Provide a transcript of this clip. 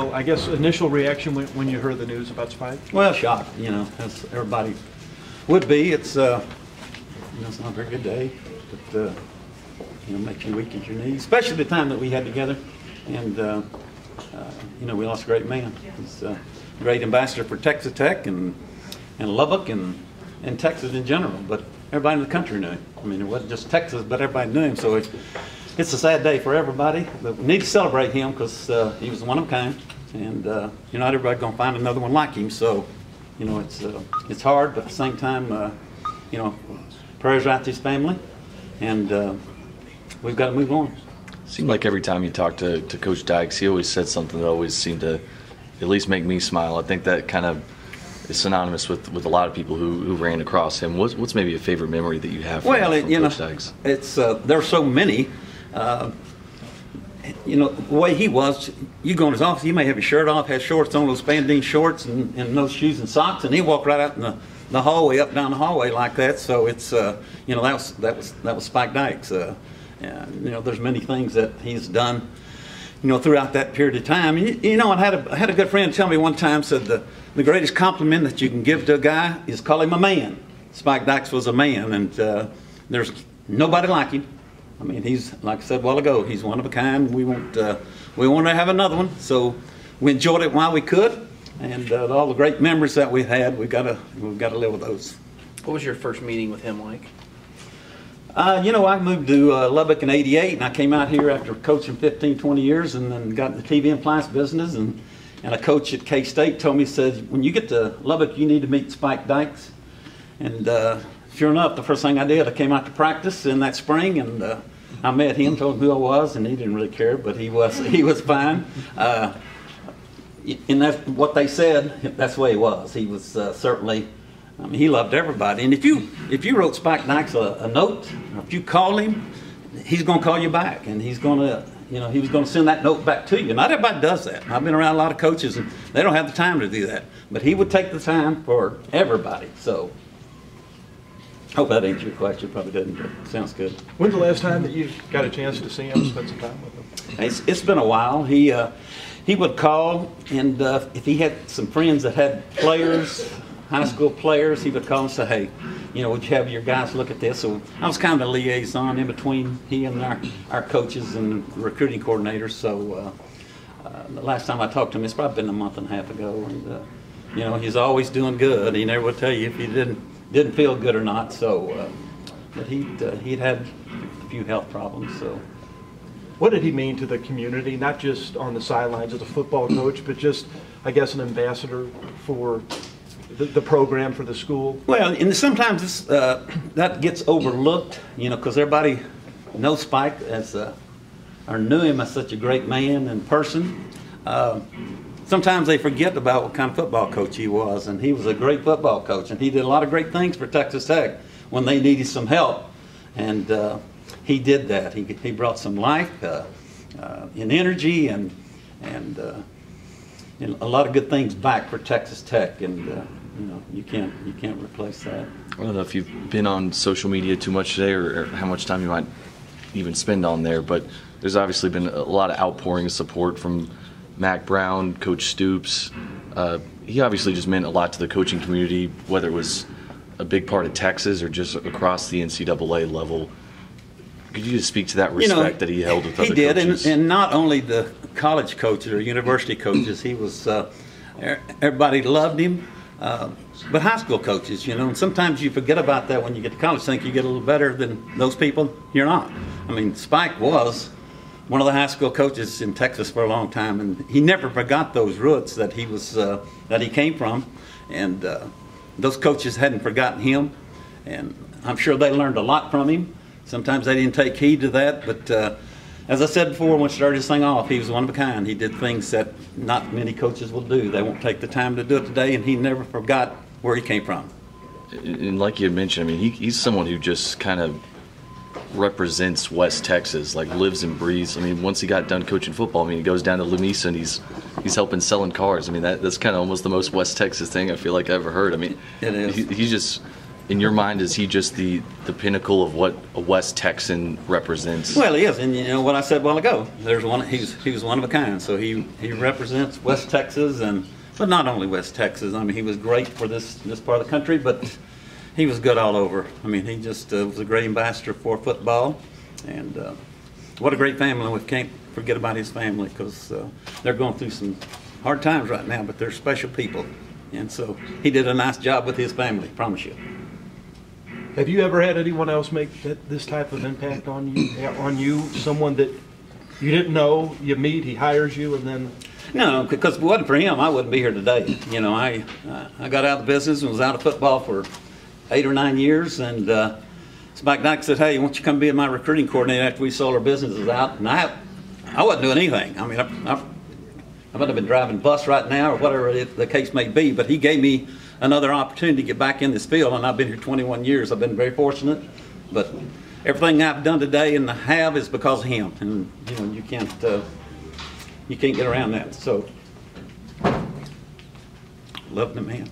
Well, I guess initial reaction when you heard the news about Spike? Well, shocked, as everybody would be. It's it's not a very good day, but makes you weak at your knees, especially the time that we had together. And we lost a great man. He's a great ambassador for Texas Tech and Lubbock and Texas in general. But everybody in the country knew him. I mean, it wasn't just Texas, but everybody knew him. So it's a sad day for everybody. But we need to celebrate him because he was one of a kind. And not everybody's going to find another one like him. So, it's hard, but at the same time, prayers out to his family, and we've got to move on. Seemed like every time you talked to Coach Dykes, he always said something that always seemed to at least make me smile. I think that kind of is synonymous with a lot of people who ran across him. What's maybe a favorite memory that you have from Coach Dykes? It's there are so many. The way he was, you go in his office, he may have his shirt off, has shorts on, those spandine shorts, and no shoes and socks, and he walked right out in the hallway, up down the hallway like that. So it's that was Spike Dykes. There's many things that he's done, throughout that period of time. I had a good friend tell me one time, said the greatest compliment that you can give to a guy is call him a man. Spike Dykes was a man, and there's nobody like him. I mean, he's, like I said a while ago, he's one of a kind. We want to have another one, so we enjoyed it while we could, and all the great memories that we've had, we've got to live with those. What was your first meeting with him like? I moved to Lubbock in '88, and I came out here after coaching 15, 20 years, and then got in the TV appliance business, and a coach at K-State told me, said, when you get to Lubbock, you need to meet Spike Dykes. And sure enough, the first thing I did, I came out to practice in that spring, and I met him, told him who I was, and he didn't really care, but he was fine. And that's what they said. That's the way he was. He was certainly. I mean, he loved everybody. And if you wrote Spike Dykes a note, or if you call him, he's going to call you back, and he's going to, he was going to send that note back to you. Not everybody does that. I've been around a lot of coaches, and they don't have the time to do that. But he would take the time for everybody. So. Hope that answers your question. Probably doesn't, but sounds good. When's the last time that you got a chance to see him, spend some time with him? It's been a while. He would call, and if he had some friends that had players, high school players, he would call and say, hey, would you have your guys look at this? So I was kind of a liaison in between he and our coaches and recruiting coordinators. So the last time I talked to him, it's probably been a month and a half ago. And he's always doing good. He never would tell you if he didn't feel good or not. So, but he'd had a few health problems. So, what did he mean to the community? Not just on the sidelines as a football coach, but just, I guess, an ambassador for the program, for the school. Well, and sometimes that gets overlooked, because everybody knows Spike as or knew him as such a great man and person. Sometimes they forget about what kind of football coach he was, and he was a great football coach, and he did a lot of great things for Texas Tech when they needed some help, and he did that. He brought some life and energy and a lot of good things back for Texas Tech, and you can't replace that. I don't know if you've been on social media too much today, or how much time you might even spend on there, but there's obviously been a lot of outpouring of support from Mac Brown, Coach Stoops. He obviously just meant a lot to the coaching community, whether it was a big part of Texas or just across the NCAA level. Could you just speak to that respect that he held with other coaches? He did, and not only the college coaches or university coaches. He was everybody loved him, but high school coaches, and sometimes you forget about that when you get to college. Think you get a little better than those people. You're not. I mean, Spike was one of the high school coaches in Texas for a long time, and he never forgot those roots that he came from, and those coaches hadn't forgotten him, and I'm sure they learned a lot from him. Sometimes they didn't take heed to that, but as I said before when I started this thing off, he was one of a kind. He did things that not many coaches will do. They won't take the time to do it today, and he never forgot where he came from. And like you had mentioned, I mean, he's someone who just kind of represents West Texas, like lives and breathes. I mean, once he got done coaching football, I mean, he goes down to Lamesa and he's helping selling cars. I mean, that's kind of almost the most West Texas thing I feel like I ever heard. I mean, it is. He's just in your mind, is he just the pinnacle of what a West Texan represents? Well, he is, and you know what I said a while ago. There's one. He was one of a kind. So he represents West Texas, but not only West Texas. I mean, he was great for this part of the country, but he was good all over. I mean, he just was a great ambassador for football, and what a great family. We can't forget about his family, because they're going through some hard times right now, but they're special people, and so he did a nice job with his family. Promise you. Have you ever had anyone else make this type of impact on you? Someone that you didn't know, you meet, he hires you, and then... No, because if it wasn't for him, I wouldn't be here today. You know, I got out of the business and was out of football for 8 or 9 years, and Mike Dykes said, "Hey, why don't you come be my recruiting coordinator after we sold our businesses out?" And I wasn't doing anything. I mean, I might have been driving a bus right now or whatever the case may be, but he gave me another opportunity to get back in this field, and I've been here 21 years. I've been very fortunate, but everything I've done today and have is because of him, and you know, you can't get around that. So, love the man.